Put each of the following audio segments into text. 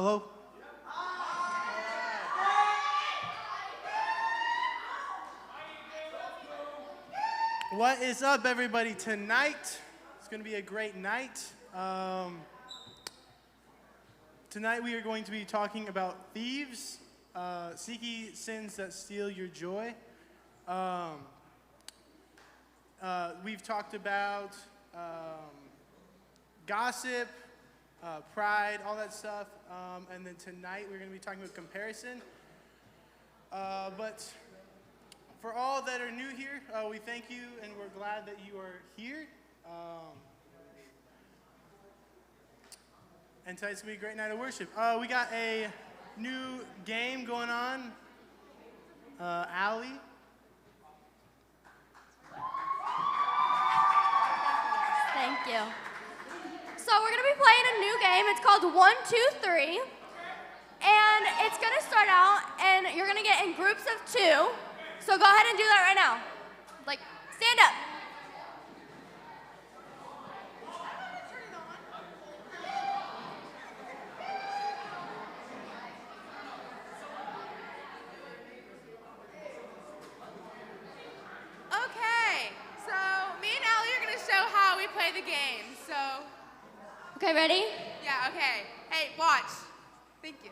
Hello? What is up, everybody? Tonight, it's going to be a great night. Tonight we are going to be talking about Thieves, seeky sins that steal your joy. We've talked about gossip, pride, all that stuff. And then tonight we're going to be talking about comparison. But for all that are new here, we thank you and we're glad that you are here. And tonight's going to be a great night of worship. We got a new game going on. Allie. Thank you. So we're going to be playing a new game. It's called 1, 2, 3. And it's going to start out, and you're going to get in groups of 2. So go ahead and do that right now. Like, stand up. Okay, so me and Allie are going to show how we play the game. So, Okay, ready? yeah, okay. Hey, watch. Thank you.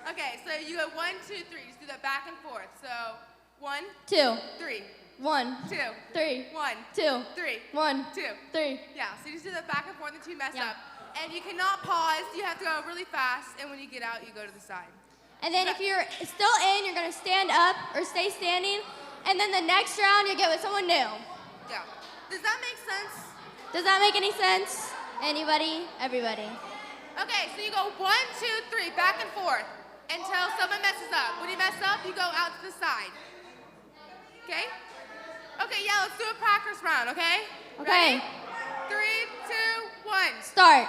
Okay, so you go 1, 2, 3. Just do that back and forth. So 1, 2, 3, 1, 2, 3, 1, 2, 3, 1, 2. 3. Yeah, so you just do that back and forth until you mess Yeah. up. And you cannot pause. You have to go really fast. And when you get out, you go to the side. And then if you're still in, you're going to stand up or stay standing. And then the next round, you get with someone new. Yeah. Does that make sense? Does that make any sense? Anybody? Everybody? Okay, so you go 1, 2, 3, back and forth until someone messes up. When you mess up, you go out to the side. Okay? Okay, yeah, let's do a practice round, okay? Okay. Ready? 3, 2, 1. Start.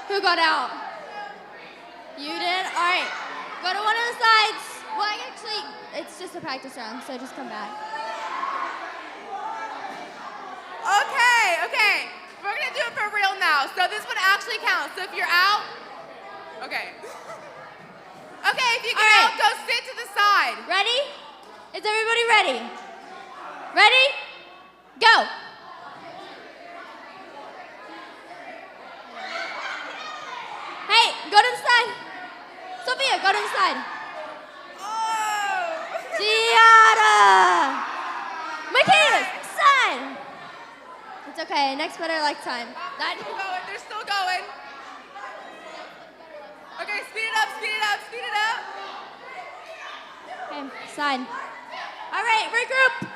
Who got out? You did? All right. Go to one of the sides. Well, actually, it's just a practice round, so just come back. Okay. We're gonna do it for real now. So this one actually counts. So if you're out, okay. Okay, if you get All right. out, go sit to the side. Ready? Is everybody ready? Ready? Go. Hey, go to the side. Sophia, go to the side. Oh! Giada! Michaela, side. It's okay. Next better like time. They're still going. They're still going. Okay, speed it up, speed it up, speed it up. Okay, side. All right, regroup.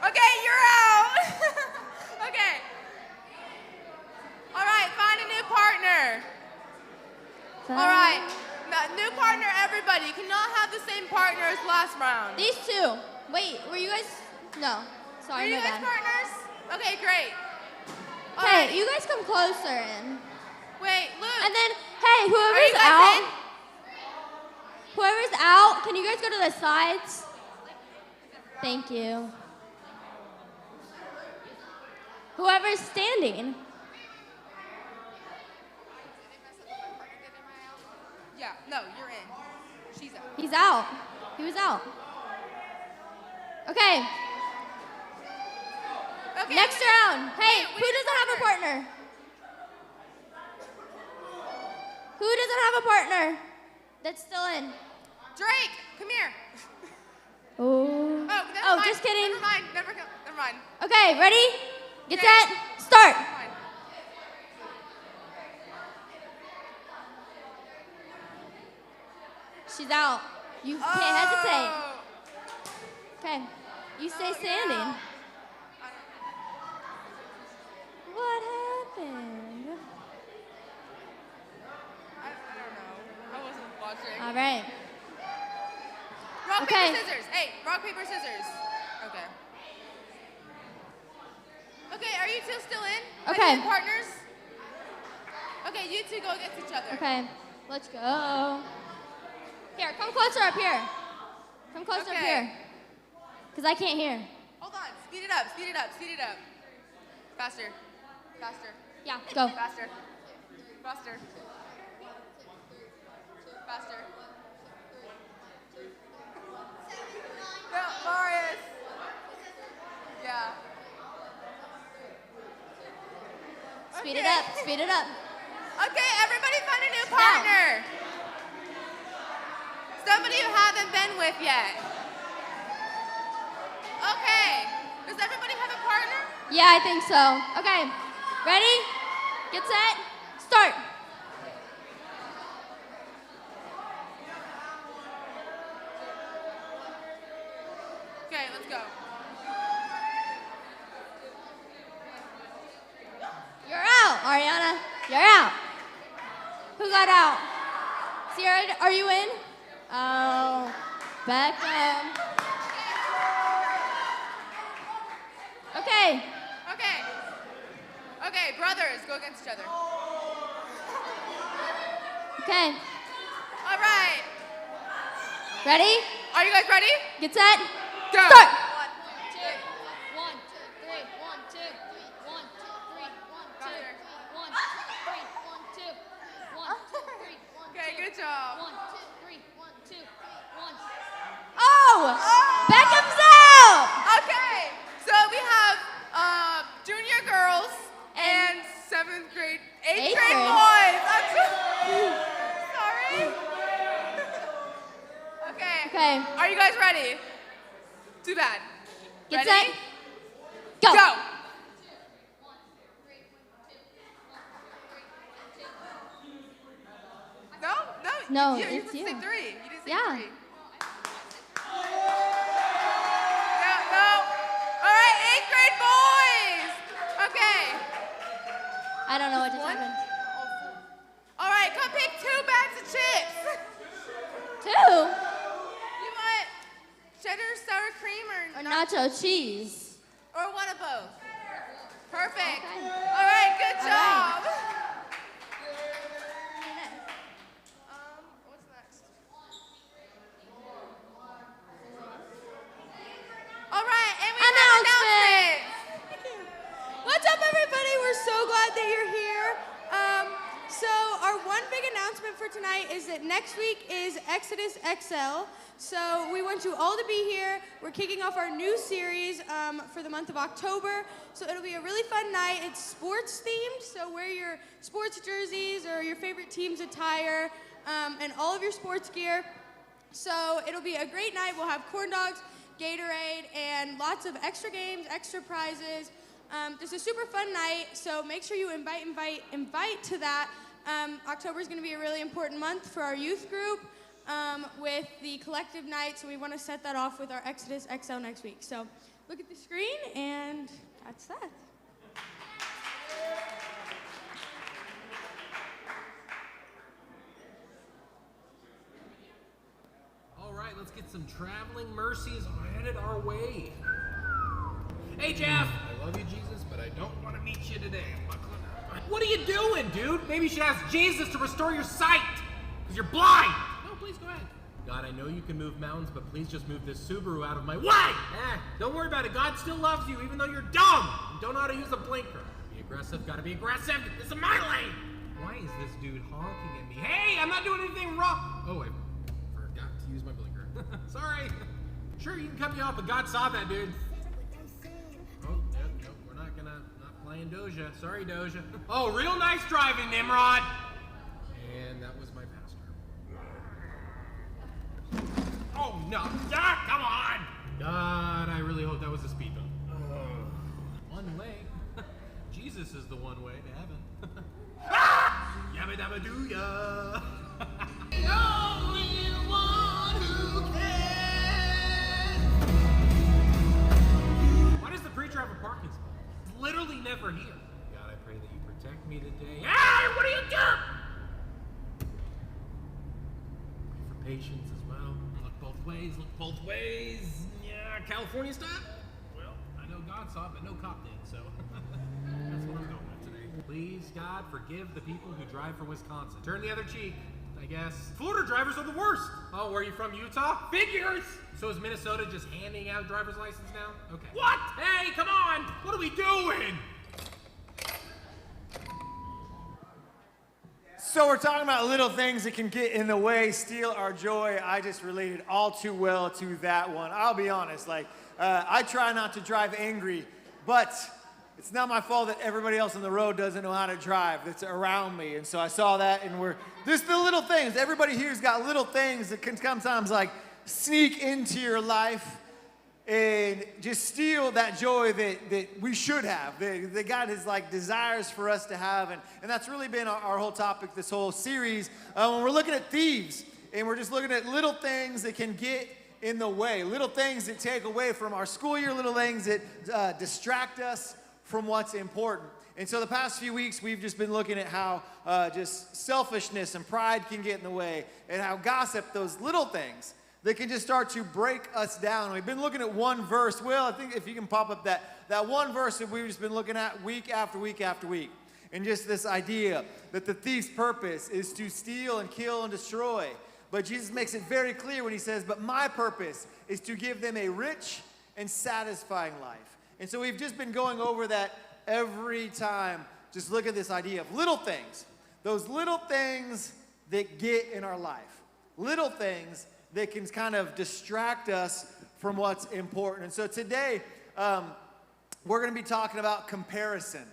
Okay, you're out. Okay. All right, find a new partner. All right, new partner, everybody. You cannot have the same partner as last round. These two. Wait, were you guys? No. Are Sorry, you my guys bad. partners? Okay, great. All Hey, right. you guys come closer in. Wait, Luke. And then, hey, Are you whoever's guys out, in? whoever's out, can you guys go to the sides? Thank you. Whoever's standing. Yeah, no, you're in. She's out. He's out. He was out. Okay, Okay. next wait. round. Hey, Wait, we who need doesn't have a partner? Who doesn't have a partner that's still in? Drake, come here. Oh. Oh, never Oh, mind. just kidding. Never mind. Never mind. Okay, ready? Get Okay. set, start. Never mind. She's out. You can't hesitate. Oh. Okay, you stay Oh, you're standing. out. What happened? I don't know. I wasn't watching. All right. Rock, Okay. paper, scissors. Hey, rock, paper, scissors. Okay. Okay, are you two still in? Okay. Are you partners? Okay, you two go against each other. Okay. Let's go. Here, come closer up here. Come closer up here. Because I can't hear. Hold on. Speed it up. Speed it up. Speed it up. Faster. Faster. Yeah, go. Faster. Faster. Faster. No, Marius. Yeah. Speed it up. Speed it up. Okay, everybody find a new partner. Somebody you haven't been with yet. Okay. Does everybody have a partner? Yeah, I think so. Okay. Ready? Get set. Start. Okay, let's go. You're out, Ariana. You're out. Who got out? Sierra, are you in? Oh, Beckham. Okay. Okay. Okay, brothers, go against each other. Okay. All right. Ready? Are you guys ready? Get set. Go. Start. 1, 2, 3. 1, 2, 3. 1, 2, 3. 1, 2, 3. 1, 2, 3. 1, 2, 3. 1, 2. Okay, good job. 1, 2, 3. 1, 2, 3. 1. Oh! Beckham's out! Okay, so we have junior girls and 7th grade, 8th grade boys. I'm sorry. Okay. Are you guys ready? Too bad. Get ready? set. Go. Go. No, No, you're it's supposed to you. say 3. You didn't say Yeah. 3. No. All right, 8th grade boys. Okay. I don't know what just One? happened. All right, come pick 2 bags of chips. 2? You want cheddar, sour cream, Or nacho cheese? or one of both? Perfect. Okay. All right, good All job. right. What's next? All right, and we have announcements. What's up, everybody? We're so glad that you're here. So our one big announcement for tonight is that next week is Exodus XL. So we want you all to be here. We're kicking off our new series for the month of October. So it'll be a really fun night. It's sports themed, so wear your sports jerseys or your favorite team's attire and all of your sports gear. So it'll be a great night. We'll have corn dogs, Gatorade, and lots of extra games, extra prizes. This is a super fun night, so make sure you invite to that. October is going to be a really important month for our youth group with the collective night, so we want to set that off with our Exodus XL next week. So look at the screen, and that's that. All right, let's get some traveling mercies headed our way. Hey, Jeff! I love you, Jesus, but I don't want to meet you today. What are you doing, dude? Maybe you should ask Jesus to restore your sight, because you're blind! No, please go ahead. God, I know you can move mountains, but please just move this Subaru out of my way! Don't worry about it. God still loves you, even though you're dumb and don't know how to use a blinker. Be aggressive, gotta be aggressive. This is my lane! Why is this dude honking at me? Hey, I'm not doing anything wrong! Oh, I forgot to use my blinker. Sorry. Sure, you can cut me off, but God saw that, dude. Oh, no, we're not playing Doja. Sorry, Doja. Oh, real nice driving, Nimrod. And that was my pastor. Oh, no. Ah, come on. God, I really hope that was a speed bump. One way. Jesus is the one way to heaven. Ah! Yabba dabba doo ya. The only one who can. Why does the preacher have a parking spot? He's literally never here. God, I pray that you protect me today. Hey, what are you doing? Pray for patience as well. Look both ways, look both ways. Yeah, California style? Well, I know God saw it, but no cop did, so that's what I'm going with today. Please, God, forgive the people who drive for Wisconsin. Turn the other cheek. I guess. Florida drivers are the worst. Oh, where are you from, Utah? Figures! So is Minnesota just handing out driver's license now? Okay. What? Hey, come on! What are we doing? So we're talking about little things that can get in the way, steal our joy. I just related all too well to that one. I'll be honest, I try not to drive angry, but it's not my fault that everybody else on the road doesn't know how to drive that's around me. And so I saw that, and we're just the little things. Everybody here's got little things that can sometimes sneak into your life and just steal that joy that we should have, that God has desires for us to have. And that's really been our whole topic, this whole series. When we're looking at thieves, and we're just looking at little things that can get in the way, little things that take away from our school year, little things that distract us from what's important. And so the past few weeks, we've just been looking at how just selfishness and pride can get in the way, and how gossip, those little things, they can just start to break us down. We've been looking at one verse. Will, I think if you can pop up that one verse that we've just been looking at week after week after week. And just this idea that the thief's purpose is to steal and kill and destroy. But Jesus makes it very clear when he says, but my purpose is to give them a rich and satisfying life. And so we've just been going over that every time. Just look at this idea of little things. Those little things that get in our life. Little things that can kind of distract us from what's important. And so today, we're going to be talking about comparison.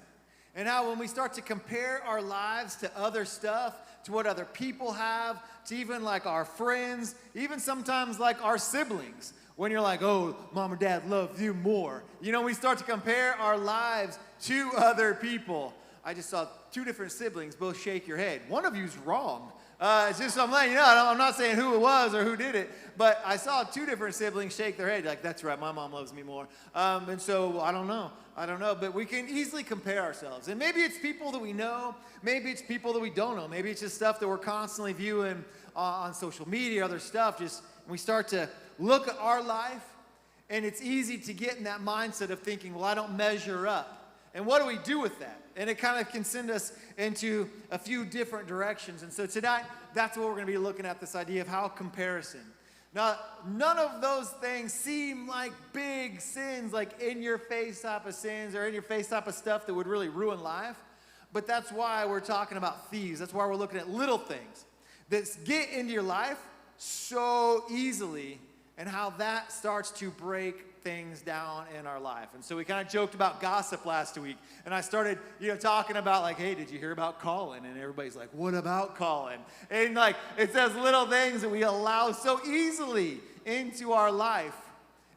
And how when we start to compare our lives to other stuff, to what other people have, to even our friends, even sometimes our siblings. When you're like, oh, mom or dad love you more. We start to compare our lives to other people. I just saw two different siblings both shake your head. One of you's wrong. It's just, I'm letting you know, I'm not saying who it was or who did it, but I saw two different siblings shake their head that's right, my mom loves me more. And so, I don't know, but we can easily compare ourselves. And maybe it's people that we know, maybe it's people that we don't know, maybe it's just stuff that we're constantly viewing on social media, other stuff, just we start to look at our life, and it's easy to get in that mindset of thinking, well, I don't measure up. And what do we do with that? And it kind of can send us into a few different directions. And so tonight, that's what we're going to be looking at, this idea of how comparison. Now, none of those things seem like big sins, like in-your-face type of sins or in-your-face type of stuff that would really ruin life. But that's why we're talking about thieves. That's why we're looking at little things that get into your life so easily, and how that starts to break things down in our life. And so we kind of joked about gossip last week, and I started talking about hey, did you hear about Colin? And everybody's like, what about Colin? And it says little things that we allow so easily into our life,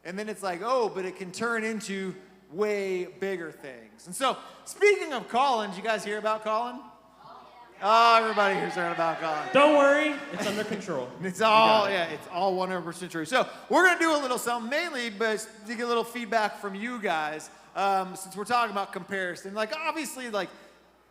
and then it's oh, but it can turn into way bigger things. And so speaking of Colin, did you guys hear about Colin? Oh, everybody here's heard about Colin. Don't worry, it's under control. It's all 100% true. So we're going to do a little something, mainly but to get a little feedback from you guys, since we're talking about comparison. Obviously,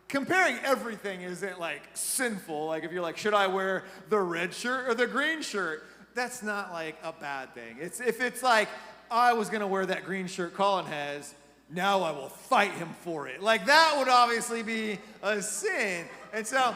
comparing everything isn't sinful. If you're should I wear the red shirt or the green shirt? That's not a bad thing. If it's I was going to wear that green shirt Colin has, now I will fight him for it. That would obviously be a sin. And so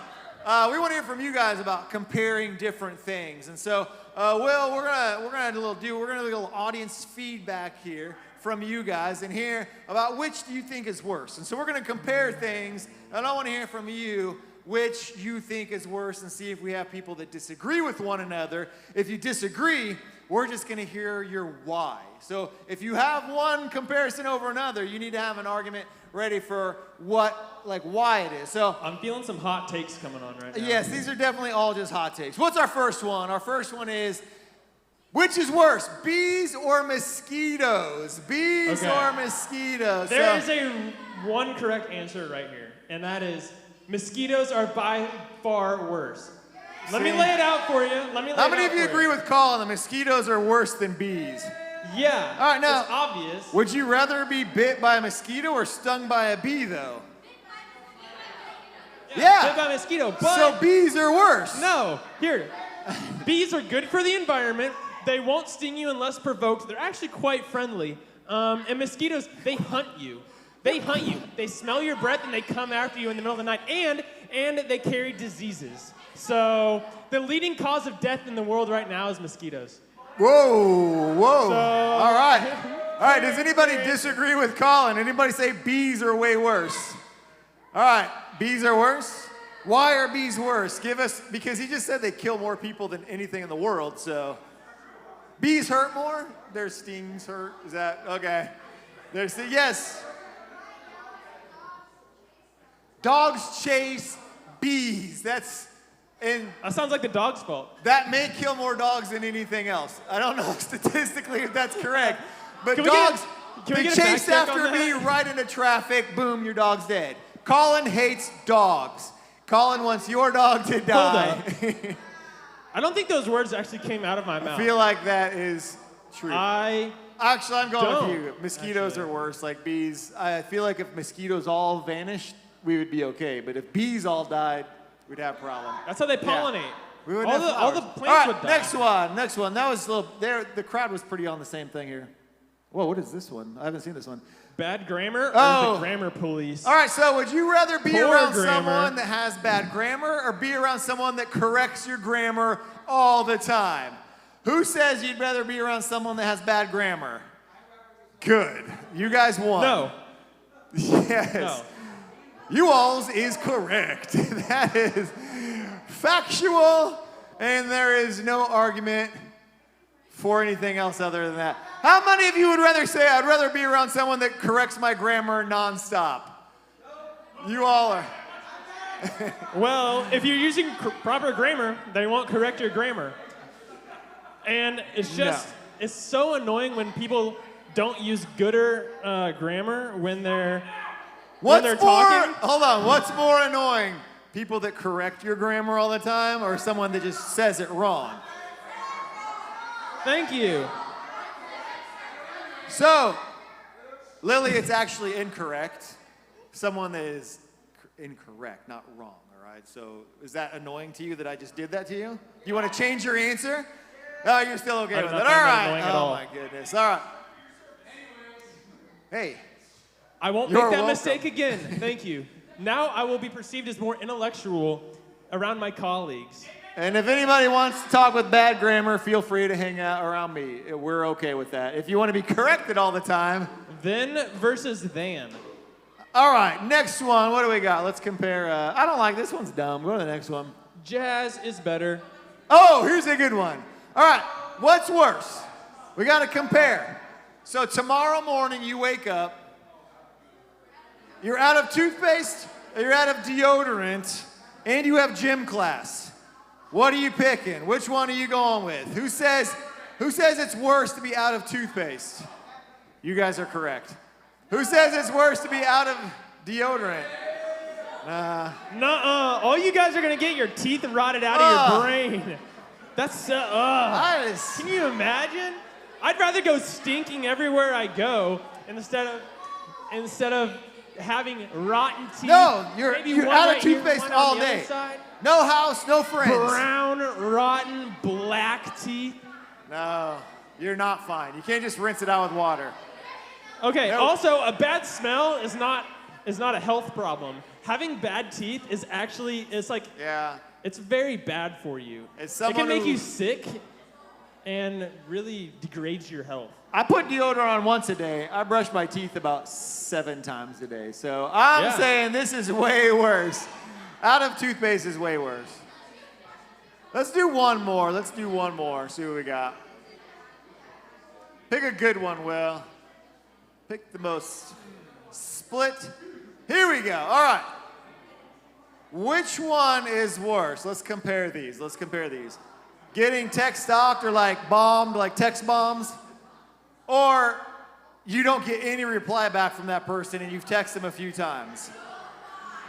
we want to hear from you guys about comparing different things. And so, Will, we're gonna do a little audience feedback here from you guys and hear about which do you think is worse. And so we're gonna compare things, and I want to hear from you which you think is worse, and see if we have people that disagree with one another. If you disagree, we're just going to hear your why. So if you have one comparison over another, you need to have an argument ready for why it is. So I'm feeling some hot takes coming on right now. yes, these are definitely all just hot takes. What's our first one? Our first one is, which is worse, bees or mosquitoes? Bees or mosquitoes? There is one correct answer right here, and that is mosquitoes are by far worse. Let me lay it out for you. How many of you agree with Colin? The mosquitoes are worse than bees? Yeah. All right, now, it's obvious. Would you rather be bit by a mosquito or stung by a bee, though? Yeah. Bit by a mosquito, but so bees are worse. No. Here. Bees are good for the environment. They won't sting you unless provoked. They're actually quite friendly. And mosquitoes, they hunt you. They hunt you. They smell your breath and they come after you in the middle of the night. And and they carry diseases. So the leading cause of death in the world right now is mosquitoes. Whoa, whoa. So- All right. All right, does anybody disagree with Colin? Anybody say bees are way worse? All right, bees are worse? Why are bees worse? Give us, because he just said they kill more people than anything in the world, so. Bees hurt more? Their stings hurt? Is that, okay. Yes. Dogs chase bees. And That sounds like the dog's fault. that may kill more dogs than anything else. I don't know statistically if that's correct, but Can we get a- dogs, can we they get a chase fact check on after me that? right into traffic, boom, your dog's dead. Colin hates dogs. Colin wants your dog to die. I don't think those words actually came out of my I mouth. feel like that is true. I Actually, I'm going don't, with you. Mosquitoes actually. are worse, like bees. I feel like if mosquitoes all vanished, we would be okay. But if bees all died, we'd have a problem. That's how they pollinate. We would all have the flowers. plants All right, would die. next one. That was a little, the crowd was pretty on the same thing here. Whoa, what is this one? I haven't seen this one. Bad grammar or Oh. the grammar police? All right, so would you rather be Poor around grammar. someone that has bad grammar or be around someone that corrects your grammar all the time? Who says you'd rather be around someone that has bad grammar? Good. You guys won. No. Yes. No. You alls is correct. That is factual, and there is no argument for anything else other than that. How many of you would rather say, I'd rather be around someone that corrects my grammar nonstop? You all are. Well, if you're using proper grammar, they won't correct your grammar. And it's just, it's so annoying when people don't use gooder grammar when they're talking. Hold on, what's more annoying? People that correct your grammar all the time or someone that just says it wrong? Thank you. So, Lily, it's actually incorrect. Someone that is incorrect, not wrong, all right? So, is that annoying to you that I just did that to you? You want to change your answer? Oh, you're still okay I with do it. not All find that right. annoying at Oh, all. my goodness. All right. Hey, I won't You're make that welcome. mistake again. Thank you. Now I will be perceived as more intellectual around my colleagues. and if anybody wants to talk with bad grammar, feel free to hang out around me. We're okay with that. If you want to be corrected all the time. Then versus than. All right, next one. What do we got? Let's compare. I don't like this one's dumb. Go to the next one. Jazz is better. Oh, here's a good one. All right, what's worse? We got to compare. So tomorrow morning you wake up, you're out of toothpaste, you're out of deodorant, and you have gym class. What are you picking? Which one are you going with? Who says it's worse to be out of toothpaste? You guys are correct. Who says it's worse to be out of deodorant? Nuh-uh. All you guys are gonna get your teeth rotted out of your brain. That's That is- Can you imagine? I'd rather go stinking everywhere I go instead of having rotten teeth. No, Maybe you're one out of right here, toothpaste one all on the other day. side. No house, no friends. Brown, rotten, black teeth. No, you're not fine. You can't just rinse it out with water. Okay. Nope. Also, a bad smell is not a health problem. Having bad teeth is actually Yeah. it's very bad for you. It's It can someone make who- you sick and really degrades your health. I put deodorant on once a day. I brush my teeth about 7 times a day. So I'm Yeah. saying this is way worse. Out of toothpaste is way worse. Let's do one more. See what we got. Pick a good one, Will. Pick the most split. Here we go. All right. Which one is worse? Let's compare these. Getting text stalked or like bombed, like text bombs, or you don't get any reply back from that person and you've texted them a few times.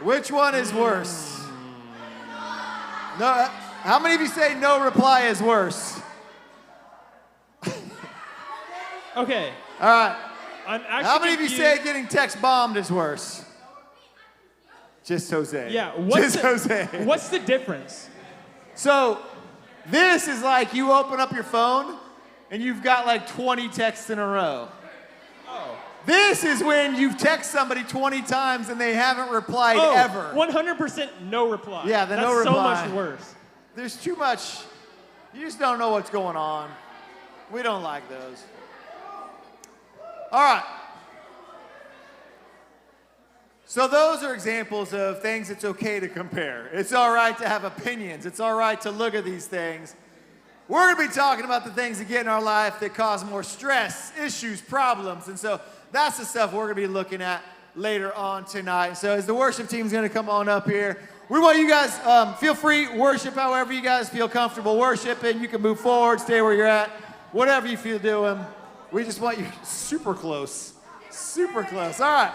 Which one is worse? No. How many of you say no reply is worse? Okay. All right. I'm actually How many of you confused. say getting text bombed is worse? Just Jose. Yeah. Just Jose. What's the difference? So, this is like you open up your phone and you've got like 20 texts in a row. Oh. This is when you've texted somebody 20 times and they haven't replied Oh, ever. 100% no reply. Yeah, the That's no reply. so much worse. There's too much. You just don't know what's going on. We don't like those. All right. So those are examples of things it's okay to compare. It's all right to have opinions. It's all right to look at these things. We're going to be talking about the things that get in our life that cause more stress, issues, problems. And so that's the stuff we're going to be looking at later on tonight. So as the worship team's going to come on up here, we want you guys, feel free, worship however you guys feel comfortable worshiping. You can move forward, stay where you're at, whatever you feel doing. We just want you super close. Super close. All right.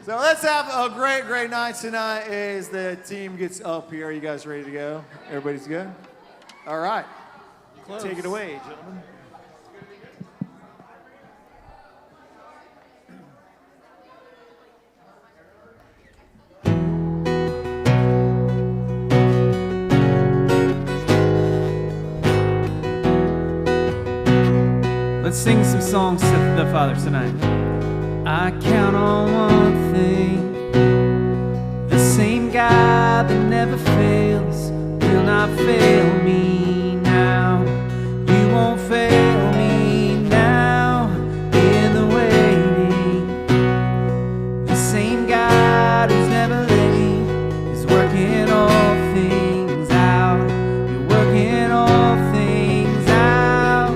So let's have a great, great night tonight as the team gets up here. Are you guys ready to go? Everybody's good? All right. Take it away, gentlemen. Let's sing some songs to the Father tonight. I count on one thing. The same God that never fails will not fail me now. You won't fail me now in the waiting. The same God who's never late is working all things out. You're working all things out.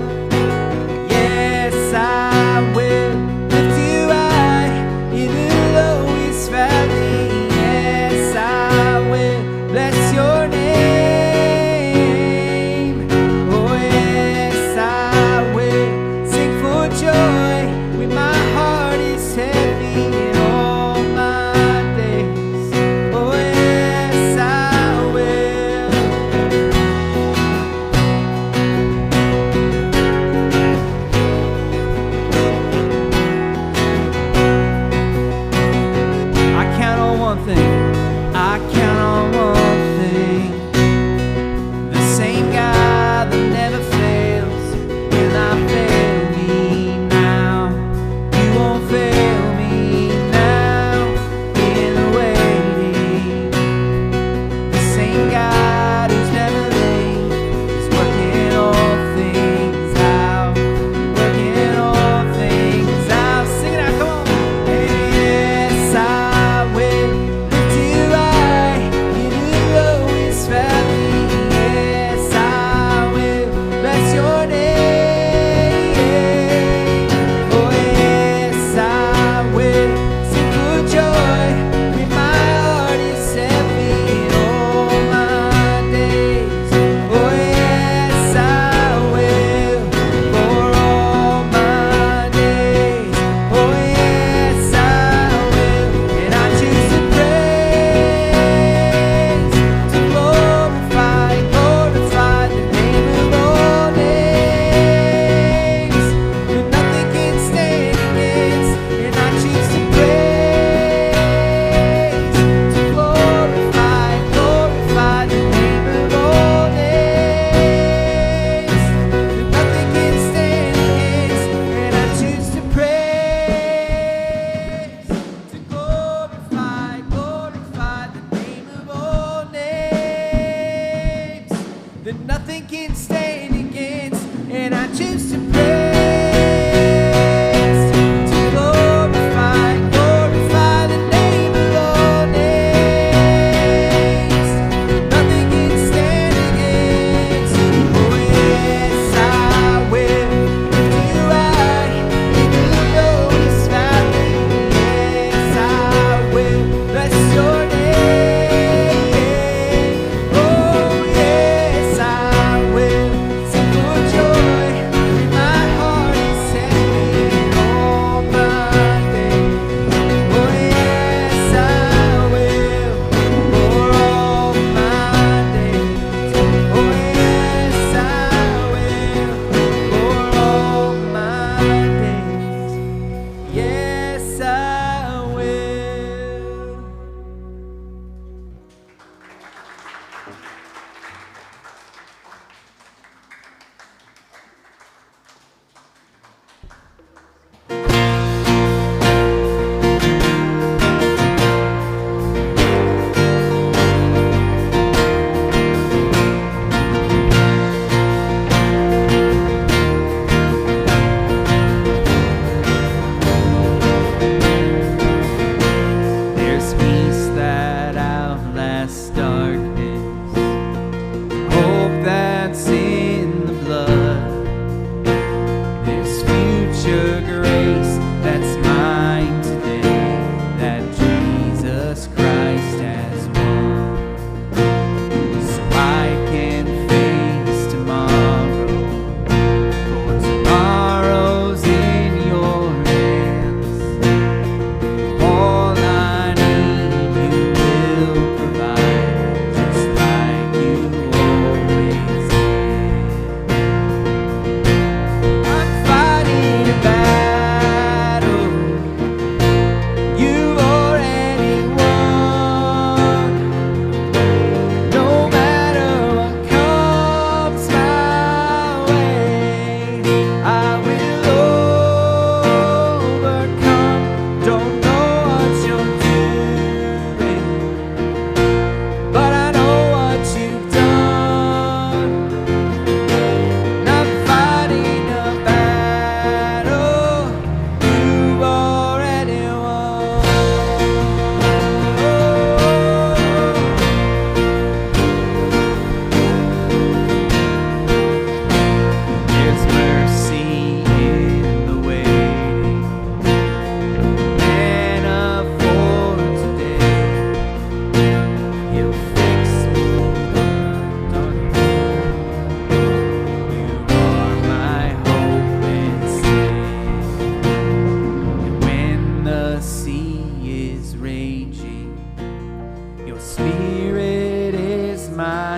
Yes, I will lift you high in the lowest valley. Yes, I will bless your name.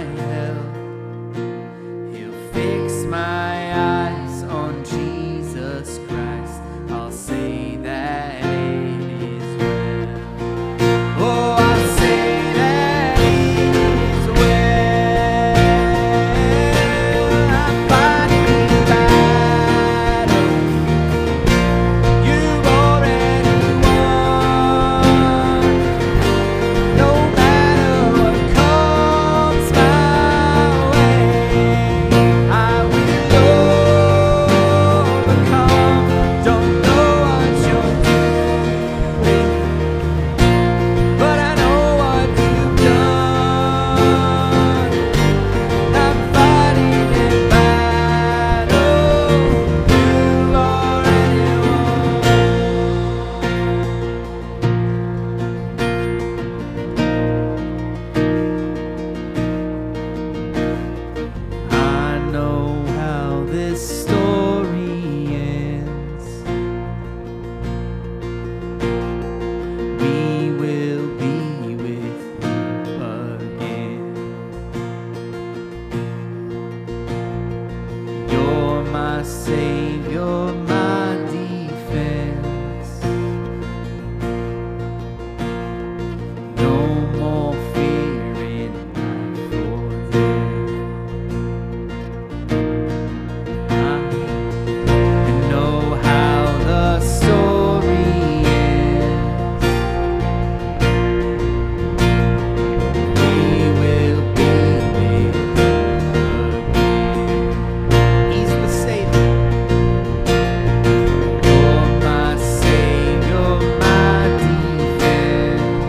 my help. He'll fix my eyes on Jesus Christ. I'll say that it is well. Oh, I'll say that it is well. I'm fighting the battle you've already won. No matter what comes my way, I will overcome. Don't know what you're doing, but I know what you've done. I'm fighting in battle you've already won. I know how this story ends. We will be with you again. You're my savior, my defense. No more fear in life or death. I know how the story ends. We will be with you again. He's the Savior. You're my Savior, my defense.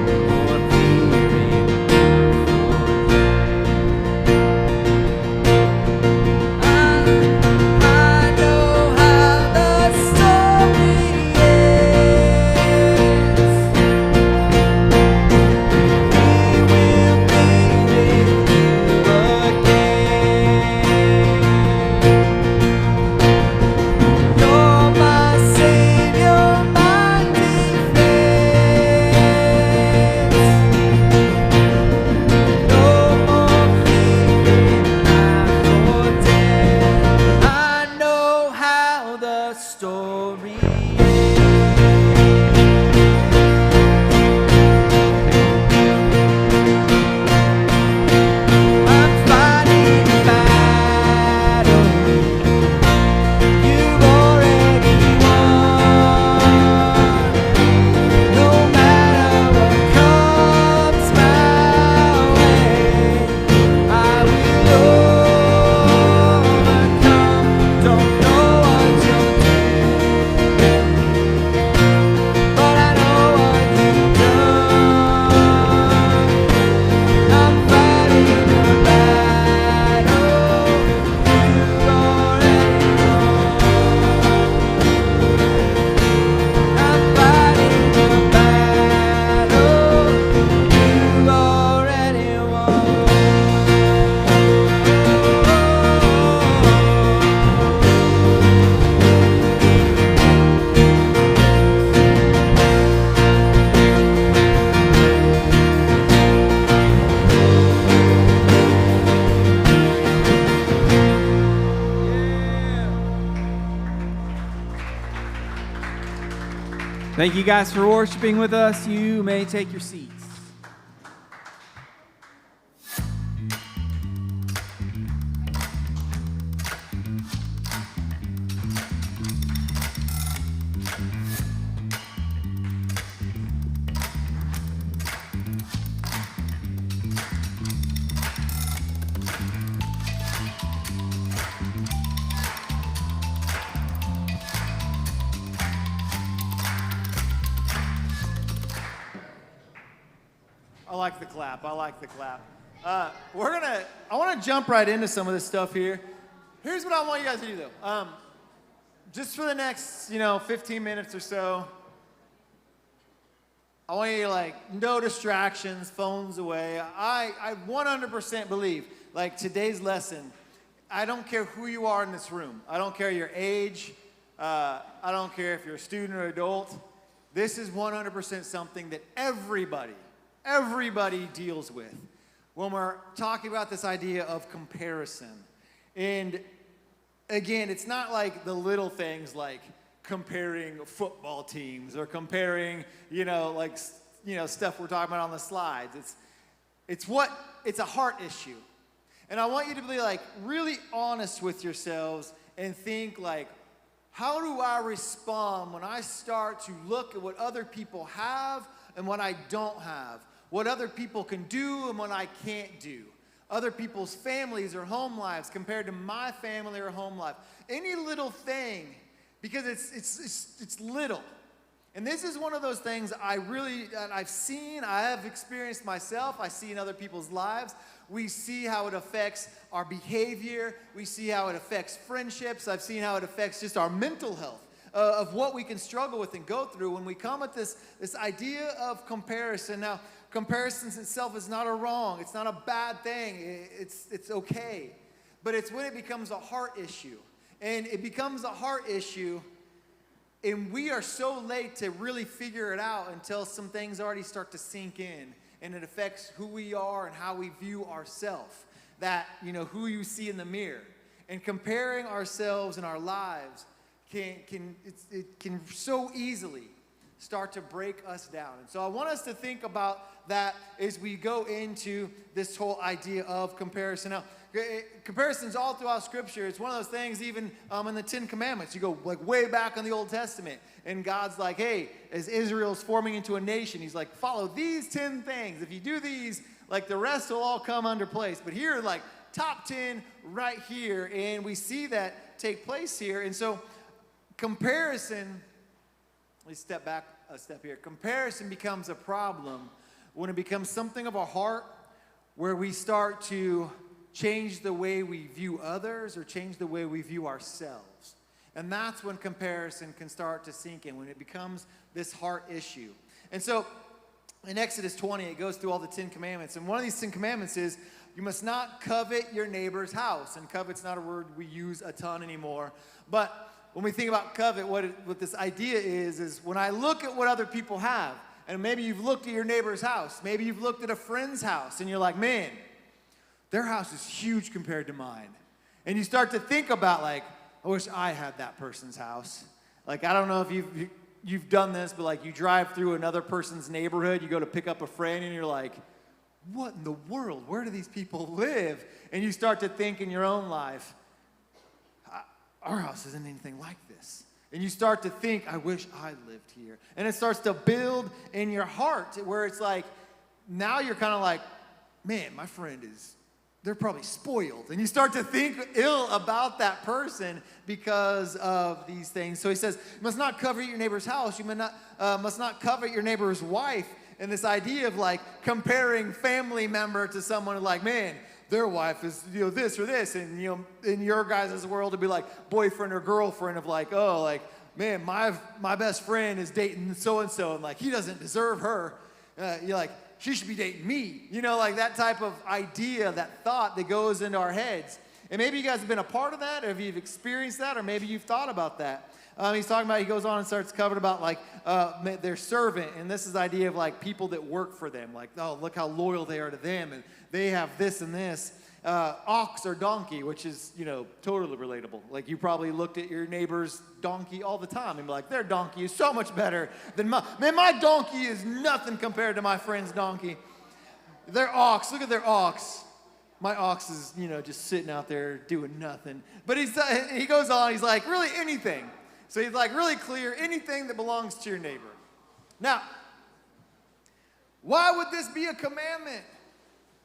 More fear in I know how the story ends. We will be with you again. You're my Savior, my defense. No more fear in life or death. I know how the story I'm fighting the battle you've already won. No matter what comes my way, I will overcome. Don't know what you're doing, but I know what you've done. I'm fighting the battle you've already won. I'm fighting the battle you've already won. Thank you guys for worshiping with us. You may take your seats. I like the clap. I like the clap. I want to jump right into some of this stuff here. Here's what I want you guys to do, though. Just for the next, 15 minutes or so, I want you to, no distractions, phones away. I 100% believe, today's lesson, I don't care who you are in this room. I don't care your age. I don't care if you're a student or adult. This is 100% something that everybody deals with when we're talking about this idea of comparison. And again, it's not like the little things like comparing football teams or comparing, stuff we're talking about on the slides. It's a heart issue. And I want you to be like really honest with yourselves and think like, how do I respond when I start to look at what other people have and what I don't have? What other people can do and what I can't do? Other people's families or home lives compared to my family or home life. Any little thing, because it's little. And this is one of those things I've seen, I have experienced myself, I see in other people's lives. We see how it affects our behavior. We see how it affects friendships. I've seen how it affects just our mental health of what we can struggle with and go through when we come at this idea of comparison. Now, comparison itself is not a wrong. It's not a bad thing. It's okay. But it's when it becomes a heart issue. And it becomes a heart issue, and we are so late to really figure it out until some things already start to sink in. And it affects who we are and how we view ourselves. That, who you see in the mirror. And comparing ourselves and our lives it can so easily start to break us down. And so I want us to think about that as we go into this whole idea of comparison. Now, comparisons all throughout Scripture. It's one of those things even in the Ten Commandments. You go like way back in the Old Testament, and God's like, hey, as Israel's forming into a nation, he's like, follow these 10 things. If you do these, like the rest will all come under place. But here, like top 10 right here, and we see that take place here. And so comparison, let me step back a step here. Comparison becomes a problem when it becomes something of a heart where we start to change the way we view others or change the way we view ourselves. And that's when comparison can start to sink in, when it becomes this heart issue. And so in Exodus 20, it goes through all the 10 commandments. And one of these 10 commandments is you must not covet your neighbor's house. And covet's not a word we use a ton anymore. But when we think about covet, what this idea is when I look at what other people have, and maybe you've looked at your neighbor's house, maybe you've looked at a friend's house, and you're like, man, their house is huge compared to mine. And you start to think about like, I wish I had that person's house. Like, I don't know if you've done this, but like you drive through another person's neighborhood, you go to pick up a friend, and you're like, what in the world? Where do these people live? And you start to think in your own life, our house isn't anything like this. And you start to think, I wish I lived here. And it starts to build in your heart where it's like, now you're kind of like, man, my friend they're probably spoiled. And you start to think ill about that person because of these things. So he says, you must not covet your neighbor's house. You must not covet your neighbor's wife. And this idea of like comparing family member to someone like, man, their wife is, this or this. And, in your guys' world, it'd be like boyfriend or girlfriend of like, oh, like, man, my best friend is dating so-and-so. And like, he doesn't deserve her. You're like, she should be dating me. Like that type of idea, that thought that goes into our heads. And maybe you guys have been a part of that, or if you've experienced that, or maybe you've thought about that. He's talking about, he goes on and starts covering about like their servant. And this is the idea of like people that work for them. Like, oh, look how loyal they are to them. And they have this and this. Ox or donkey, which is, totally relatable. Like you probably looked at your neighbor's donkey all the time and be like, their donkey is so much better than my donkey is nothing compared to my friend's donkey. Their ox, look at their ox. My ox is, just sitting out there doing nothing. But he goes on, he's like, really anything. So he's like really clear, anything that belongs to your neighbor. Now, why would this be a commandment?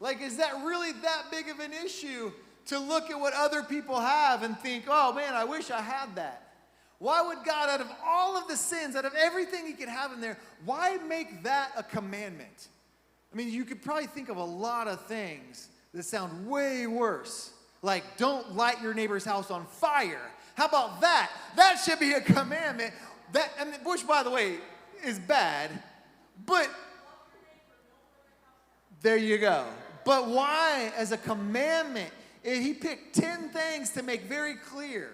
Like, is that really that big of an issue to look at what other people have and think, oh man, I wish I had that? Why would God, out of all of the sins, out of everything he could have in there, why make that a commandment? I mean, you could probably think of a lot of things that sound way worse. Like, don't light your neighbor's house on fire. How about that? That should be a commandment. Which, by the way, is bad, but there you go. But why, as a commandment, he picked 10 things to make very clear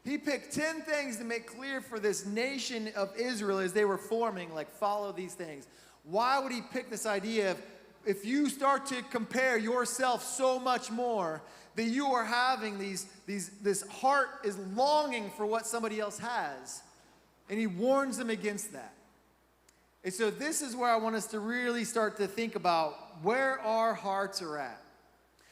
He picked 10 things to make clear for this nation of Israel as they were forming, like follow these things. Why would he pick this idea of if you start to compare yourself so much more that you are having this heart is longing for what somebody else has, and he warns them against that. And so this is where I want us to really start to think about where our hearts are at.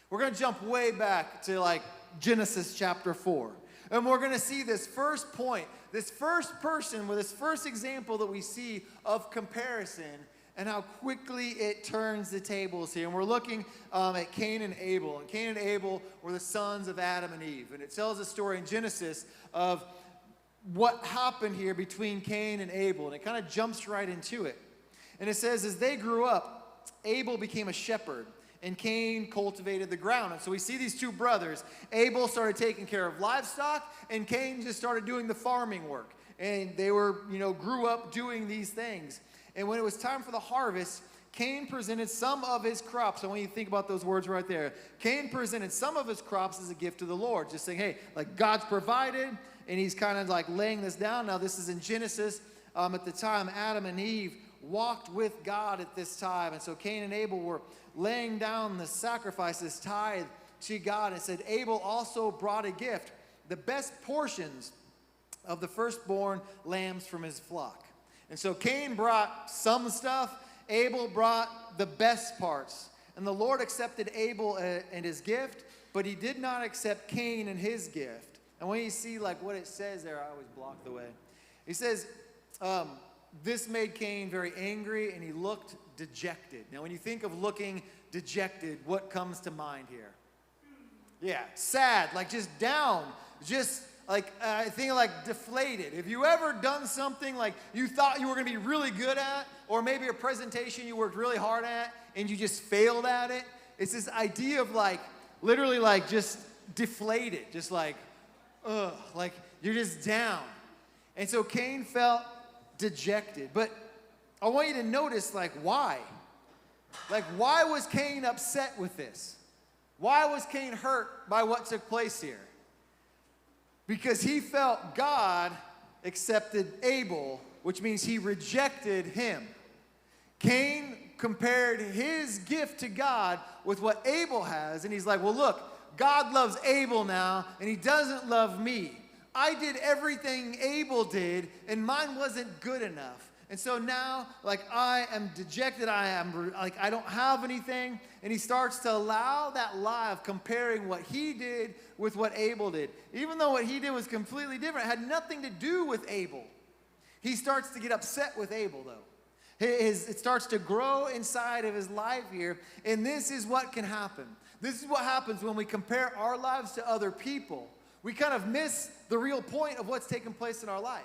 We're going to jump way back to like Genesis chapter 4. And we're going to see this first point, this first person with this first example that we see of comparison and how quickly it turns the tables here. And we're looking at Cain and Abel. And Cain and Abel were the sons of Adam and Eve. And it tells a story in Genesis of what happened here between Cain and Abel. And it kind of jumps right into it. And it says, as they grew up, Abel became a shepherd, and Cain cultivated the ground. And so we see these two brothers. Abel started taking care of livestock, and Cain just started doing the farming work. And they were, grew up doing these things. And when it was time for the harvest, Cain presented some of his crops. I want you to think about those words right there. Cain presented some of his crops as a gift to the Lord, just saying, hey, like God's provided, and he's kind of like laying this down. Now, this is in Genesis. At the time, Adam and Eve walked with God at this time. And so Cain and Abel were laying down the sacrifices tithe to God. And said Abel also brought a gift, the best portions of the firstborn lambs from his flock. And so Cain brought some stuff, Abel brought the best parts. And the Lord accepted Abel and his gift, but he did not accept Cain and his gift. And when you see like what it says there, I always block the way. He says, this made Cain very angry, and he looked dejected. Now, when you think of looking dejected, what comes to mind here? Yeah, sad, like just down, just like, I think like deflated. Have you ever done something like you thought you were going to be really good at, or maybe a presentation you worked really hard at, and you just failed at it? It's this idea of like, literally like just deflated, just like, ugh, like you're just down. And so Cain felt dejected. But I want you to notice, like, why? Like, why was Cain upset with this? Why was Cain hurt by what took place here? Because he felt God accepted Abel, which means he rejected him. Cain compared his gift to God with what Abel has, and he's like, well, look, God loves Abel now, and he doesn't love me. I did everything Abel did, and mine wasn't good enough. And so now, like, I am dejected. I don't have anything. And he starts to allow that lie of comparing what he did with what Abel did. Even though what he did was completely different, it had nothing to do with Abel. He starts to get upset with Abel, though. It starts to grow inside of his life here. And this is what can happen. This is what happens when we compare our lives to other people. We kind of miss the real point of what's taking place in our life.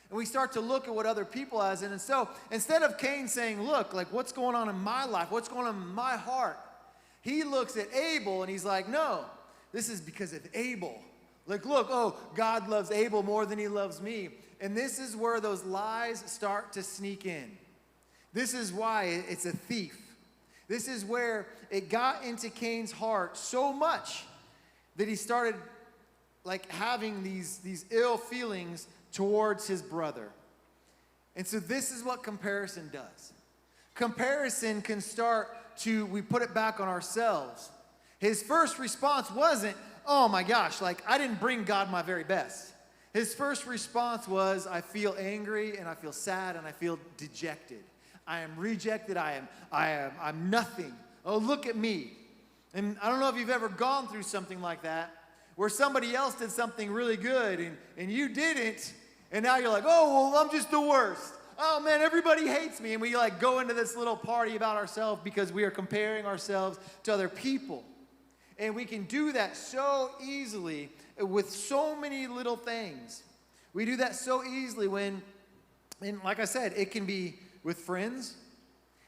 And we start to look at what other people has. And so instead of Cain saying, look, like what's going on in my life? What's going on in my heart? He looks at Abel and he's like, no, this is because of Abel. Like, look, oh, God loves Abel more than he loves me. And this is where those lies start to sneak in. This is why it's a thief. This is where it got into Cain's heart so much that he started like having these ill feelings towards his brother. And so this is what comparison does. Comparison can start we put it back on ourselves. His first response wasn't, oh my gosh, like I didn't bring God my very best. His first response was, I feel angry and I feel sad and I feel dejected. I am rejected, I'm nothing. Oh, look at me. And I don't know if you've ever gone through something like that, where somebody else did something really good and you didn't, and now you're like, oh, well, I'm just the worst. Oh man, everybody hates me. And we like go into this little party about ourselves because we are comparing ourselves to other people. And we can do that so easily with so many little things. We do that so easily and like I said, it can be with friends.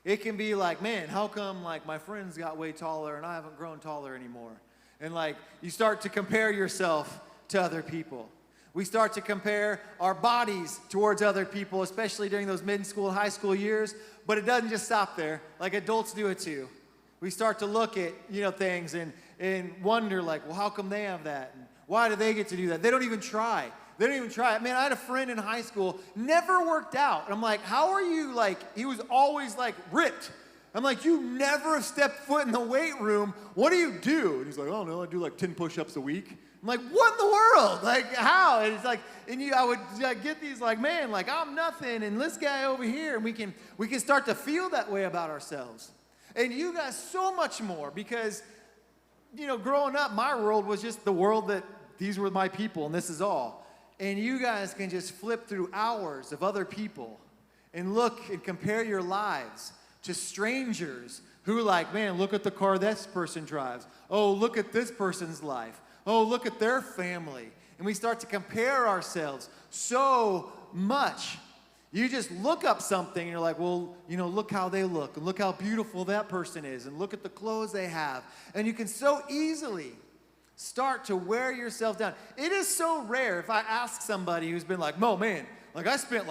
It can be like, man, how come like my friends got way taller and I haven't grown taller anymore? And like you start to compare yourself to other people. We start to compare our bodies towards other people, especially during those mid-school and high school years. But it doesn't just stop there. Like adults do it too. We start to look at, things and wonder like, well, how come they have that? And Why do they get to do that? They don't even try. They don't even try. Man, I had a friend in high school, never worked out. And I'm like, how are you he was always ripped. I'm like, you never have stepped foot in the weight room. What do you do? And he's like, oh no, I do 10 push-ups a week. I'm like, what in the world? How? And it's I would get these man, I'm nothing, and this guy over here, and we can start to feel that way about ourselves. And you guys so much more, because, growing up, my world was just the world that these were my people, and this is all. And you guys can just flip through hours of other people and look and compare your lives to strangers who man, look at the car this person drives. Oh, look at this person's life. Oh, look at their family. And we start to compare ourselves so much. You just look up something and you're like, well, look how they look, and look how beautiful that person is, and look at the clothes they have. And you can so easily start to wear yourself down. It is so rare if I ask somebody who's been oh man, I spent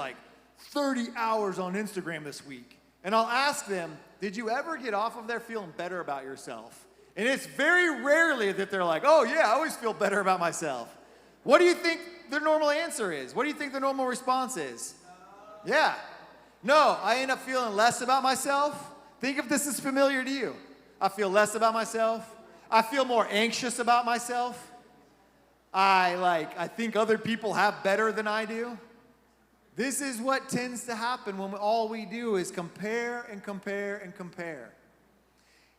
30 hours on Instagram this week. And I'll ask them, did you ever get off of there feeling better about yourself? And it's very rarely that they're oh yeah, I always feel better about myself. What do you think their normal answer is? What do you think their normal response is? Yeah. No, I end up feeling less about myself. Think if this is familiar to you. I feel less about myself. I feel more anxious about myself. I think other people have better than I do. This is what tends to happen when all we do is compare and compare and compare.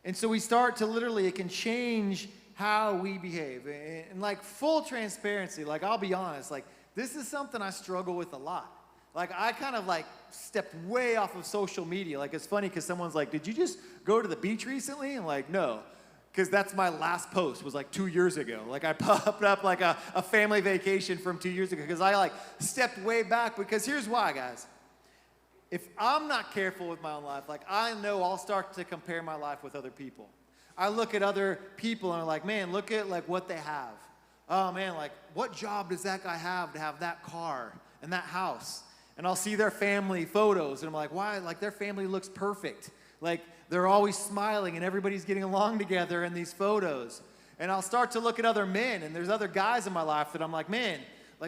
And so we start to it can change how we behave. And full transparency, I'll be honest, this is something I struggle with a lot. I kind of stepped way off of social media. It's funny because someone's did you just go to the beach recently? I'm no. Because that's my last post was 2 years ago. I popped up a family vacation from 2 years ago because I stepped way back. Because here's why, guys. If I'm not careful with my own life, I know I'll start to compare my life with other people. I look at other people and I'm man, look at what they have. Oh man, what job does that guy have to have that car and that house? And I'll see their family photos and I'm why? Their family looks perfect. They're always smiling and everybody's getting along together in these photos. And I'll start to look at other men, and there's other guys in my life that I'm man,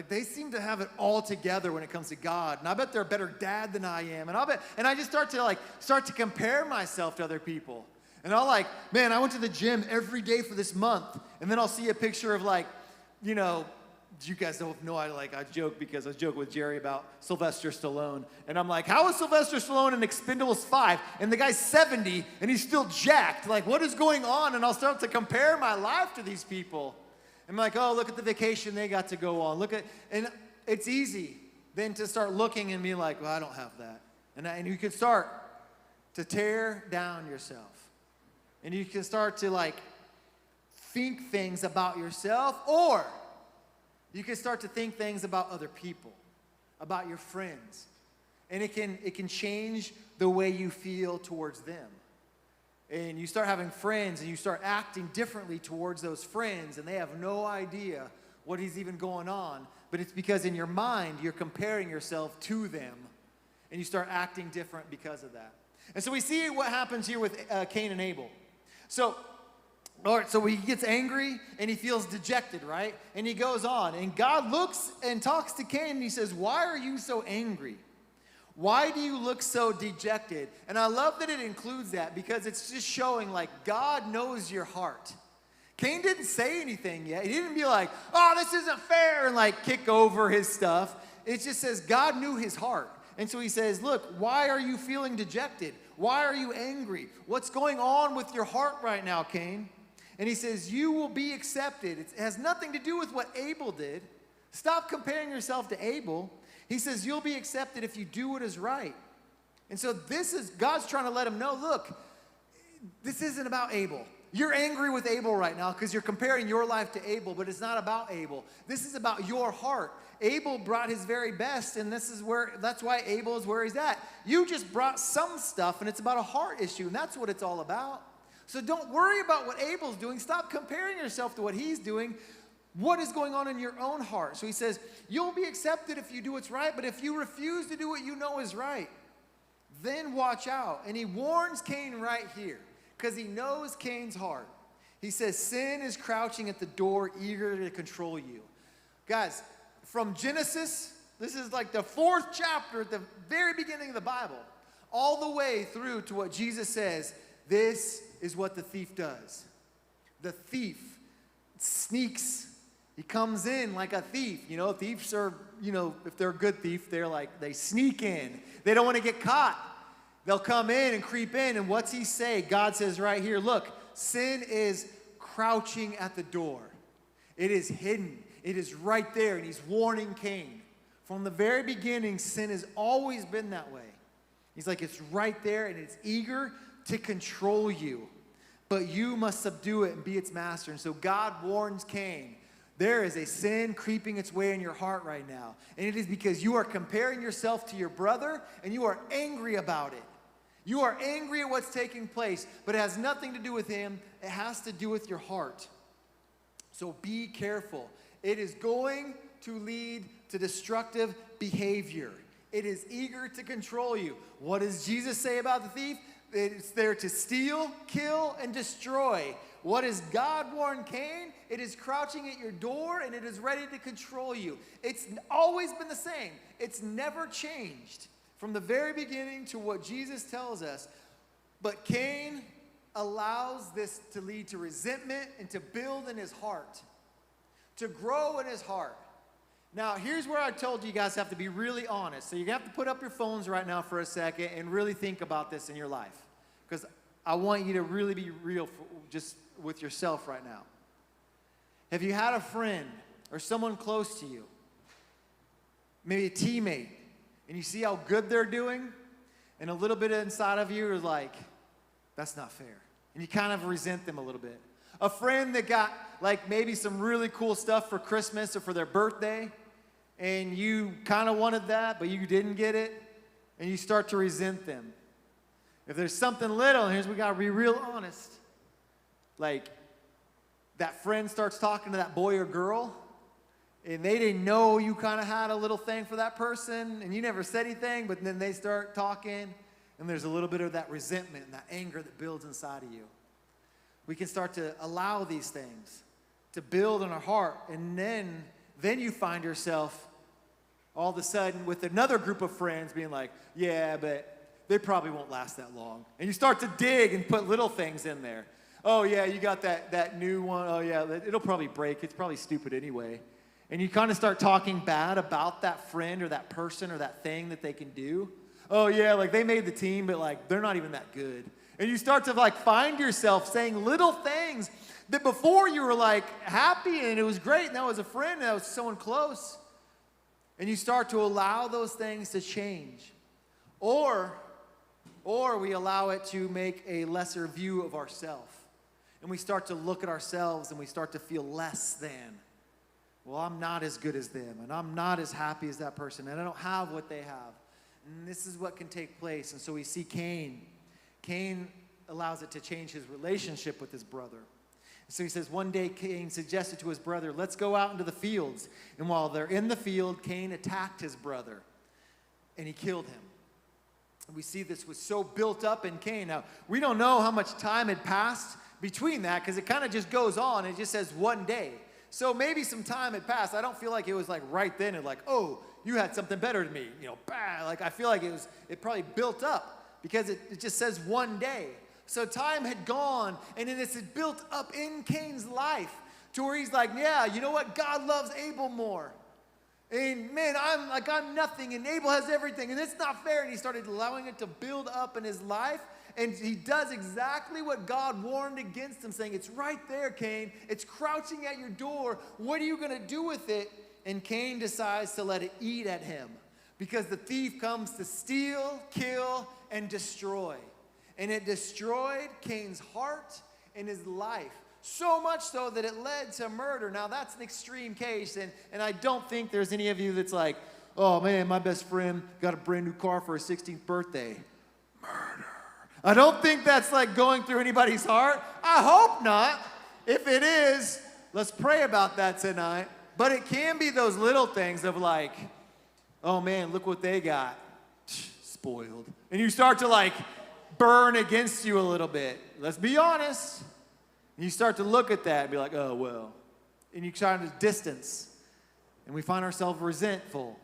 they seem to have it all together when it comes to God. And I bet they're a better dad than I am. And I just start to compare myself to other people. And I'll man, I went to the gym every day for this month. And then I'll see a picture of you guys don't know, I joke because I was joking with Jerry about Sylvester Stallone. And I'm how is Sylvester Stallone in Expendables 5? And the guy's 70 and he's still jacked. What is going on? And I'll start to compare my life to these people. I'm oh, look at the vacation they got to go on. And it's easy then to start looking and be well, I don't have that. And you can start to tear down yourself. And you can start to think things about yourself, or you can start to think things about other people, about your friends. And it can change the way you feel towards them. And you start having friends and you start acting differently towards those friends, and they have no idea what is even going on. But it's because in your mind, you're comparing yourself to them, and you start acting different because of that. And so we see what happens here with Cain and Abel. All right, so he gets angry and he feels dejected, right? And he goes on. And God looks and talks to Cain and he says, why are you so angry? Why do you look so dejected? And I love that it includes that because it's just showing God knows your heart. Cain didn't say anything yet. He didn't be oh, this isn't fair, and kick over his stuff. It just says God knew his heart. And so he says, look, why are you feeling dejected? Why are you angry? What's going on with your heart right now, Cain? And he says, you will be accepted. It has nothing to do with what Abel did. Stop comparing yourself to Abel. He says, you'll be accepted if you do what is right. And so God's trying to let him know, look, this isn't about Abel. You're angry with Abel right now because you're comparing your life to Abel, but it's not about Abel. This is about your heart. Abel brought his very best, and that's why Abel is where he's at. You just brought some stuff, and it's about a heart issue, and that's what it's all about. So don't worry about what Abel's doing. Stop comparing yourself to what he's doing. What is going on in your own heart? So he says, you'll be accepted if you do what's right, but if you refuse to do what you know is right, then watch out. And he warns Cain right here because he knows Cain's heart. He says, sin is crouching at the door, eager to control you. Guys, from Genesis, this is like the 4th chapter at the very beginning of the Bible, all the way through to what Jesus says, this is what the thief does. The thief sneaks. He comes in like a thief. You know, thieves are, you know, if they're a good thief, they sneak in. They don't want to get caught. They'll come in and creep in, and what's he say? God says right here, look, sin is crouching at the door. It is hidden. It is right there, and he's warning Cain. From the very beginning, sin has always been that way. He's like, it's right there, and it's eager to control you. But you must subdue it and be its master. And so God warns Cain, there is a sin creeping its way in your heart right now. And it is because you are comparing yourself to your brother, and you are angry about it. You are angry at what's taking place, but it has nothing to do with him. It has to do with your heart. So be careful. It is going to lead to destructive behavior. It is eager to control you. What does Jesus say about the thief? It's there to steal, kill, and destroy. What does God warn Cain? It is crouching at your door, and it is ready to control you. It's always been the same. It's never changed from the very beginning to what Jesus tells us. But Cain allows this to lead to resentment and to build in his heart, to grow in his heart. Now, here's where I told you guys have to be really honest. So you have to put up your phones right now for a second and really think about this in your life. Because I want you to really be real just with yourself right now. Have you had a friend or someone close to you, maybe a teammate, and you see how good they're doing, and a little bit inside of you is like, that's not fair. And you kind of resent them a little bit. A friend that got like maybe some really cool stuff for Christmas or for their birthday, and you kind of wanted that, but you didn't get it, and you start to resent them. If there's something little, and here's we got to be real honest, like that friend starts talking to that boy or girl, and they didn't know you kind of had a little thing for that person, and you never said anything, but then they start talking, and there's a little bit of that resentment and that anger that builds inside of you. We can start to allow these things to build in our heart, and then you find yourself all of a sudden with another group of friends being like, yeah, but they probably won't last that long. And you start to dig and put little things in there. Oh, yeah, you got that new one. Oh, yeah, it'll probably break. It's probably stupid anyway. And you kind of start talking bad about that friend or that person or that thing that they can do. Oh, yeah, like they made the team, but like they're not even that good. And you start to like find yourself saying little things that before you were like happy and it was great, and that was a friend, and that was someone close. And you start to allow those things to change. Or we allow it to make a lesser view of ourselves. And we start to look at ourselves and we start to feel less than. Well, I'm not as good as them, and I'm not as happy as that person, and I don't have what they have. And this is what can take place. And so we see Cain. Cain allows it to change his relationship with his brother. So he says, one day Cain suggested to his brother, let's go out into the fields. And while they're in the field, Cain attacked his brother, and he killed him. And we see this was so built up in Cain. Now, we don't know how much time had passed between that, because it kind of just goes on. It just says one day. So maybe some time had passed. I don't feel like it was like right then and like, oh, you had something better than me. You know, bah. Like I feel like it probably built up because it just says one day. So time had gone, and then it's built up in Cain's life to where he's like, yeah, you know what? God loves Abel more. And man, I'm nothing, and Abel has everything, and it's not fair. And he started allowing it to build up in his life. And he does exactly what God warned against him, saying, it's right there, Cain. It's crouching at your door. What are you going to do with it? And Cain decides to let it eat at him, because the thief comes to steal, kill, and destroy. And it destroyed Cain's heart and his life, so much so that it led to murder. Now, that's an extreme case, and I don't think there's any of you that's like, oh, man, my best friend got a brand new car for his 16th birthday. Murder. I don't think that's like going through anybody's heart. I hope not. If it is, let's pray about that tonight. But it can be those little things of like, oh man, look what they got. Spoiled. And you start to like burn against you a little bit. Let's be honest. And you start to look at that and be like, oh, well. And you try to distance. And we find ourselves resentful.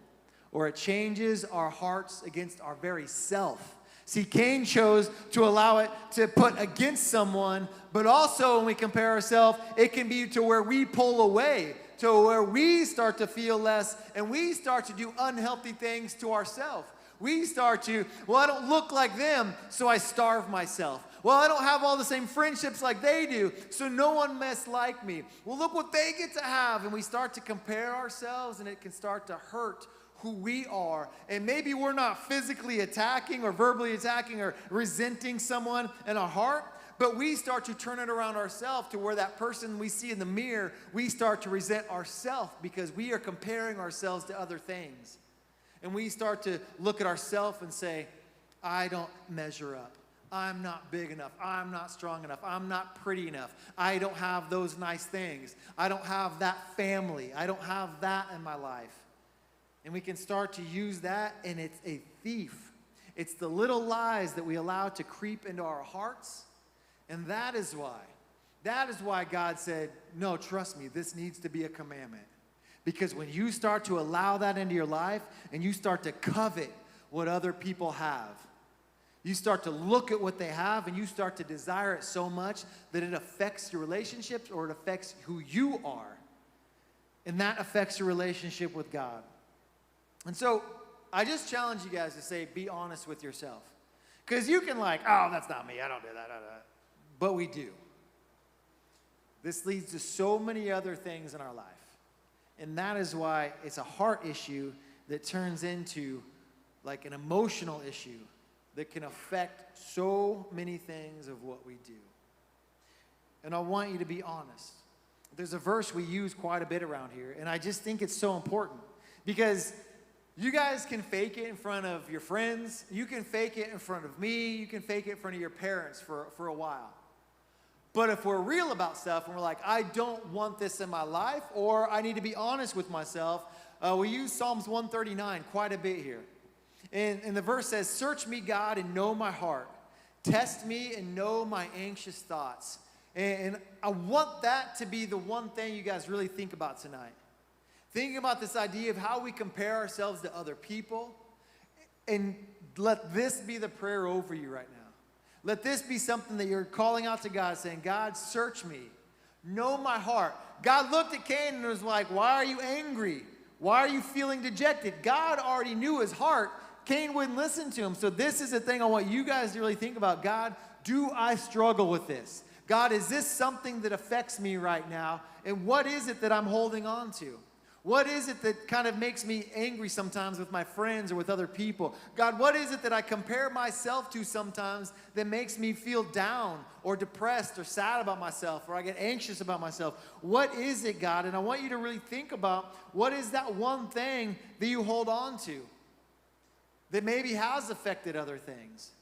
Or it changes our hearts against our very self. See, Cain chose to allow it to put against someone, but also when we compare ourselves, it can be to where we pull away, to where we start to feel less, and we start to do unhealthy things to ourselves. We start to, well, I don't look like them, so I starve myself. Well, I don't have all the same friendships like they do, so no one must like me. Well, look what they get to have, and we start to compare ourselves, and it can start to hurt who we are. And maybe we're not physically attacking or verbally attacking or resenting someone in our heart, but we start to turn it around ourselves to where that person we see in the mirror, we start to resent ourselves because we are comparing ourselves to other things. And we start to look at ourselves and say, I don't measure up. I'm not big enough. I'm not strong enough. I'm not pretty enough. I don't have those nice things. I don't have that family. I don't have that in my life. And we can start to use that, and it's a thief. It's the little lies that we allow to creep into our hearts. And that is why God said, no, trust me, this needs to be a commandment. Because when you start to allow that into your life, and you start to covet what other people have, you start to look at what they have, and you start to desire it so much that it affects your relationships, or it affects who you are. And that affects your relationship with God. And so I just challenge you guys to say, be honest with yourself. Because you can oh, that's not me. I don't do that. But we do. This leads to so many other things in our life. And that is why it's a heart issue that turns into an emotional issue that can affect so many things of what we do. And I want you to be honest. There's a verse we use quite a bit around here, and I just think it's so important. Because you guys can fake it in front of your friends. You can fake it in front of me. You can fake it in front of your parents for a while. But if we're real about stuff and we're like, I don't want this in my life, or I need to be honest with myself, we use Psalms 139 quite a bit here. And the verse says, search me, God, and know my heart. Test me and know my anxious thoughts. And I want that to be the one thing you guys really think about tonight. Thinking about this idea of how we compare ourselves to other people. And let this be the prayer over you right now. Let this be something that you're calling out to God, saying, God, search me. Know my heart. God looked at Cain and was like, why are you angry? Why are you feeling dejected? God already knew his heart. Cain wouldn't listen to him. So this is the thing I want you guys to really think about. God, do I struggle with this? God, is this something that affects me right now? And what is it that I'm holding on to? What is it that kind of makes me angry sometimes with my friends or with other people? God, what is it that I compare myself to sometimes that makes me feel down or depressed or sad about myself, or I get anxious about myself? What is it, God? And I want you to really think about, what is that one thing that you hold on to that maybe has affected other things?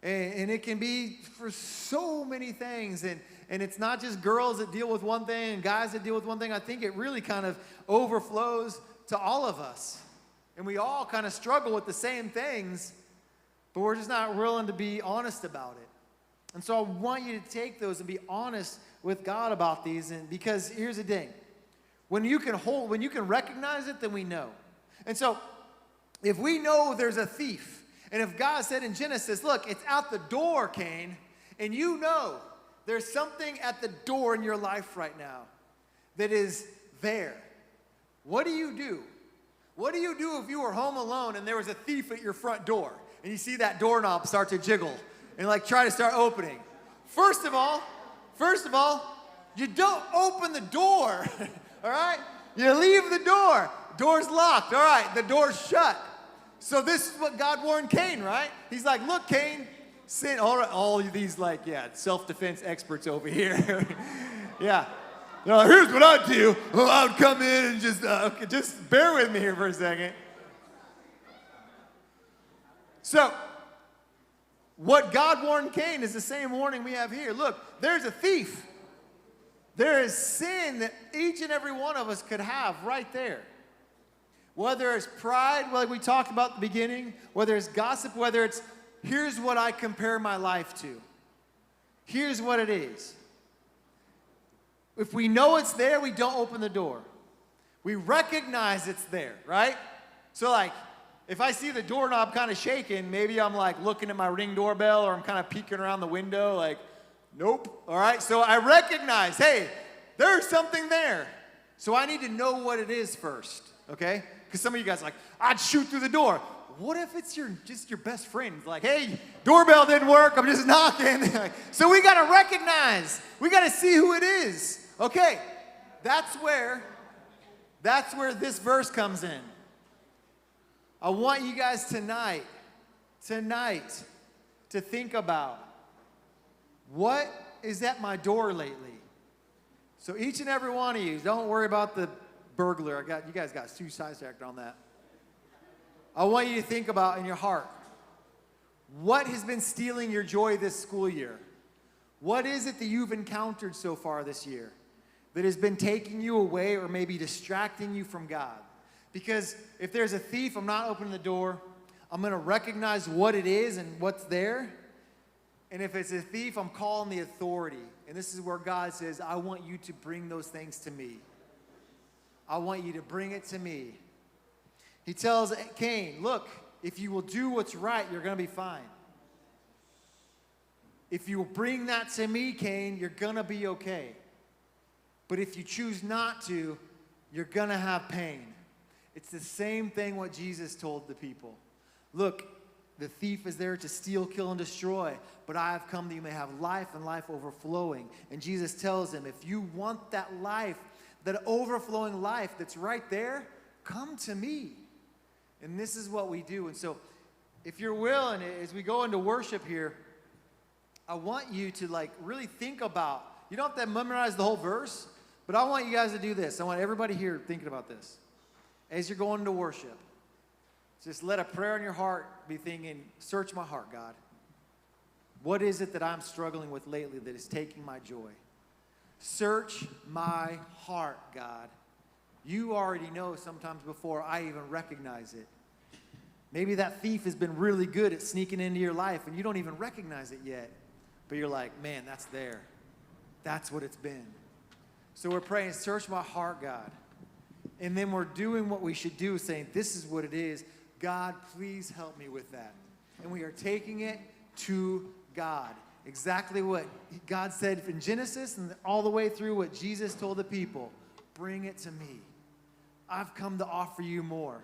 And it can be for so many things. And it's not just girls that deal with one thing and guys that deal with one thing. I think it really kind of overflows to all of us. And we all kind of struggle with the same things, but we're just not willing to be honest about it. And so I want you to take those and be honest with God about these. And because here's the thing. When you can recognize it, then we know. And so if we know there's a thief, and if God said in Genesis, look, it's out the door, Cain, and you know there's something at the door in your life right now that is there, what do you do? What do you do if you were home alone and there was a thief at your front door and you see that doorknob start to jiggle and try to start opening? First of all, you don't open the door, all right? You leave the door. Door's locked, all right, the door's shut. So this is what God warned Cain, right? He's like, look, Cain, sin. All these self-defense experts over here. Yeah. Here's what I'd do. I would come in and just bear with me here for a second. So what God warned Cain is the same warning we have here. Look, there's a thief. There is sin that each and every one of us could have right there. Whether it's pride, like we talked about at the beginning, whether it's gossip, whether it's, here's what I compare my life to. Here's what it is. If we know it's there, we don't open the door. We recognize it's there, right? So like, if I see the doorknob kind of shaking, maybe I'm like looking at my Ring doorbell or I'm kind of peeking around the window like, nope, all right? So I recognize, hey, there's something there. So I need to know what it is first, okay? Because some of you guys are like, I'd shoot through the door. What if it's just your best friend? It's like, hey, doorbell didn't work, I'm just knocking. So we got to recognize. We got to see who it is. Okay, that's where this verse comes in. I want you guys tonight to think about what is at my door lately. So each and every one of you, don't worry about the burglar. You guys got two sidetracked on that. I want you to think about in your heart, what has been stealing your joy this school year? What is it that you've encountered so far this year that has been taking you away or maybe distracting you from God? Because if there's a thief, I'm not opening the door. I'm going to recognize what it is and what's there. And if it's a thief, I'm calling the authority. And this is where God says, I want you to bring those things to me. I want you to bring it to me. He tells Cain, look, if you will do what's right, you're going to be fine. If you will bring that to me, Cain, you're going to be okay. But if you choose not to, you're going to have pain. It's the same thing what Jesus told the people. Look, the thief is there to steal, kill, and destroy, but I have come that you may have life and life overflowing. And Jesus tells him, if you want that life, that overflowing life that's right there, come to me. And this is what we do. And so if you're willing, as we go into worship here, I want you to like really think about, you don't have to memorize the whole verse, but I want you guys to do this. I want everybody here thinking about this. As you're going to worship, just let a prayer in your heart be thinking, search my heart, God. What is it that I'm struggling with lately that is taking my joy? Search my heart, God. You already know sometimes before I even recognize it. Maybe that thief has been really good at sneaking into your life and you don't even recognize it yet. But you're like, man, that's there. That's what it's been. So we're praying, search my heart, God. And then we're doing what we should do, saying, this is what it is. God, please help me with that. And we are taking it to God. Exactly what God said in Genesis and all the way through what Jesus told the people. Bring it to me. I've come to offer you more.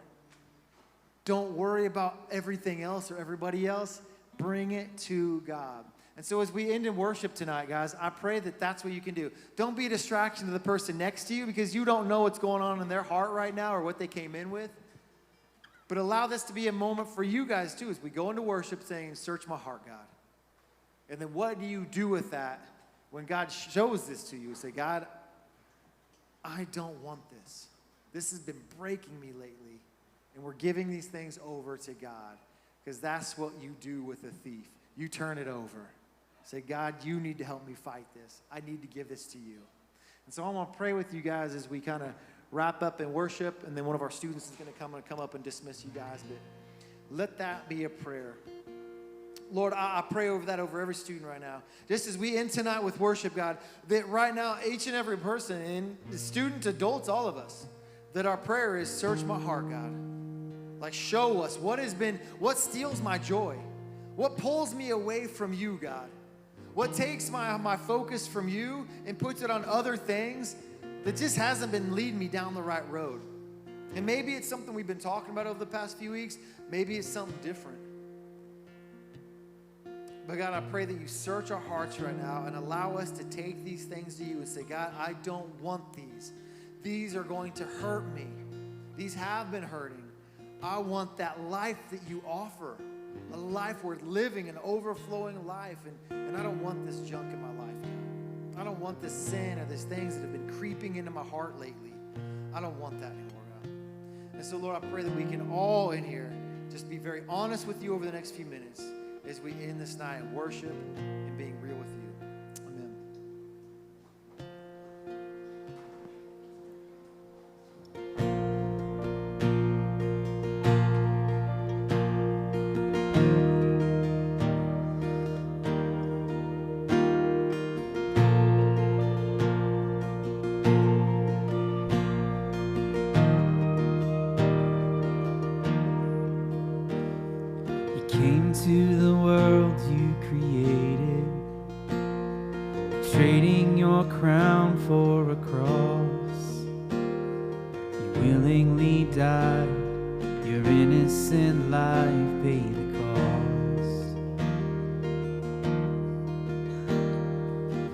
Don't worry about everything else or everybody else. Bring it to God. And so as we end in worship tonight, guys, I pray that that's what you can do. Don't be a distraction to the person next to you because you don't know what's going on in their heart right now or what they came in with. But allow this to be a moment for you guys too as we go into worship saying, search my heart, God. And then what do you do with that when God shows this to you? Say, God, I don't want this. This has been breaking me lately. And we're giving these things over to God because that's what you do with a thief. You turn it over. Say, God, you need to help me fight this. I need to give this to you. And so I want to pray with you guys as we kind of wrap up in worship, and then one of our students is going to come up and dismiss you guys. But let that be a prayer. Lord, I pray over that over every student right now. Just as we end tonight with worship, God, that right now each and every person, and the students, adults, all of us, that our prayer is search my heart, God. Like show us what steals my joy? What pulls me away from you, God? What takes my focus from you and puts it on other things that just hasn't been leading me down the right road? And maybe it's something we've been talking about over the past few weeks. Maybe it's something different. But God, I pray that you search our hearts right now and allow us to take these things to you and say, God, I don't want these. These are going to hurt me. These have been hurting. I want that life that you offer. A life worth living, an overflowing life. And I don't want this junk in my life, God. I don't want this sin or these things that have been creeping into my heart lately. I don't want that anymore, God. And so, Lord, I pray that we can all in here just be very honest with you over the next few minutes as we end this night in worship and being real with you. Amen. trading your crown for a cross. You willingly died, your innocent life paid the cost.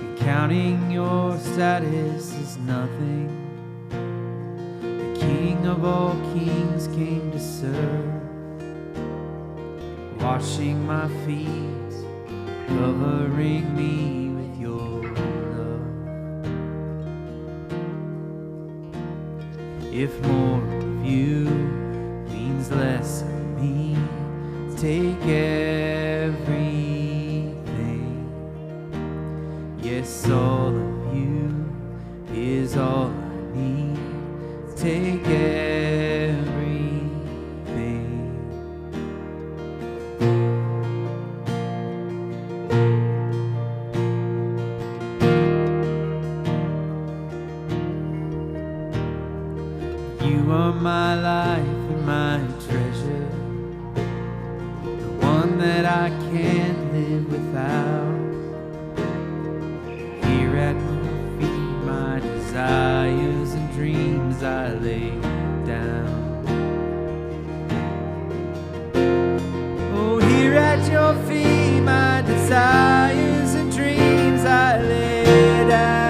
And counting your status is nothing. The King of all kings came to serve, washing my feet, covering me with your love. If more of you means less of me, take everything. Yes, all of you is all I need. Take everything. You are my life and my treasure, the one that I can't live without. Here at your feet, my desires and dreams I lay down. Oh, here at your feet, my desires and dreams I lay down.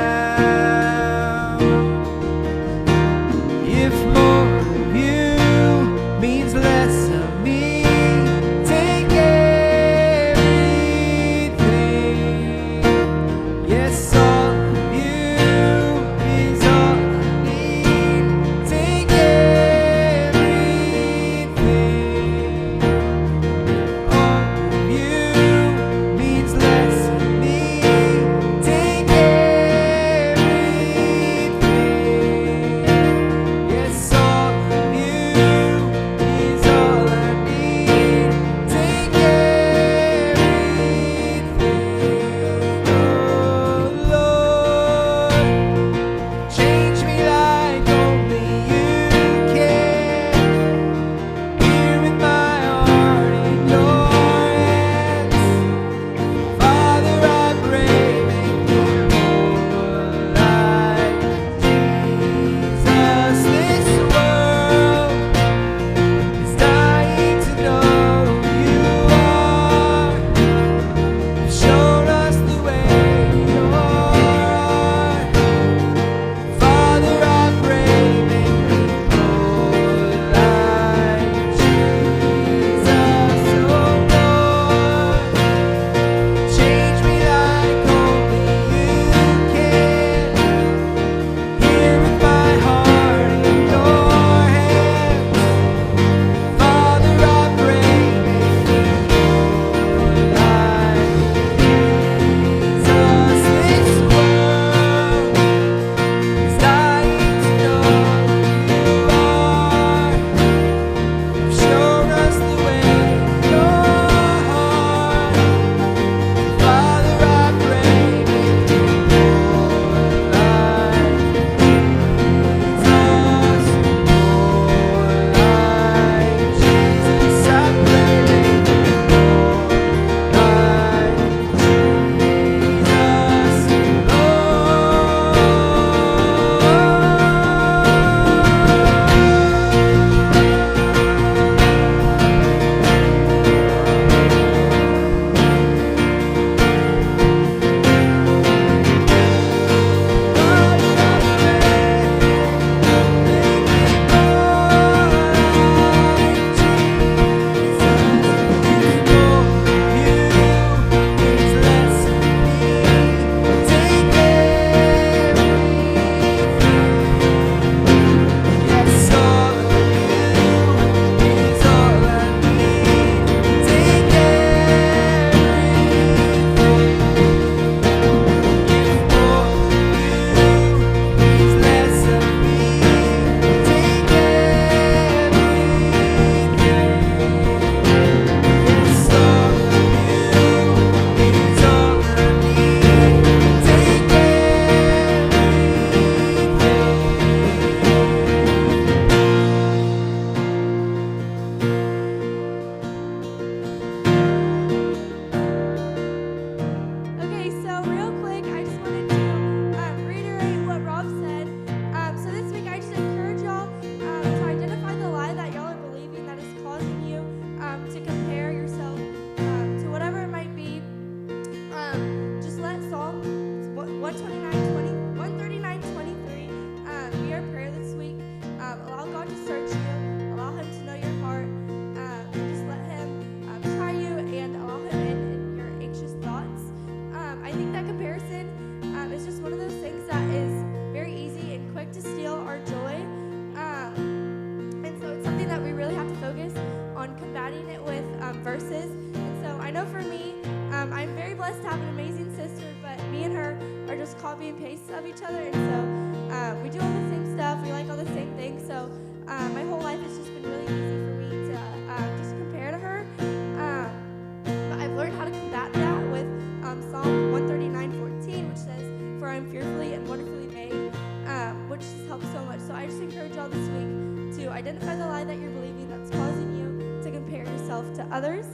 If more of you 139:23. Be our prayer this week. Allow God to search you. Allow Him to know your heart. Just let Him try you and allow Him in your anxious thoughts. I think that comparison is just one of those things that is very easy and quick to steal our joy. And so it's something that we really have to focus on combating it with verses. And so I know for me, I'm very blessed to have an amazing sister, but me and her are just copy and paste of each other. And so we do all the same stuff. We like all the same things. So my whole life has just been really easy for me to just compare to her. But I've learned how to combat that with Psalm 139:14, which says, "For I am fearfully and wonderfully made," which just helps so much. So I just encourage y'all this week to identify the lie that you're believing that's causing you to compare yourself to others.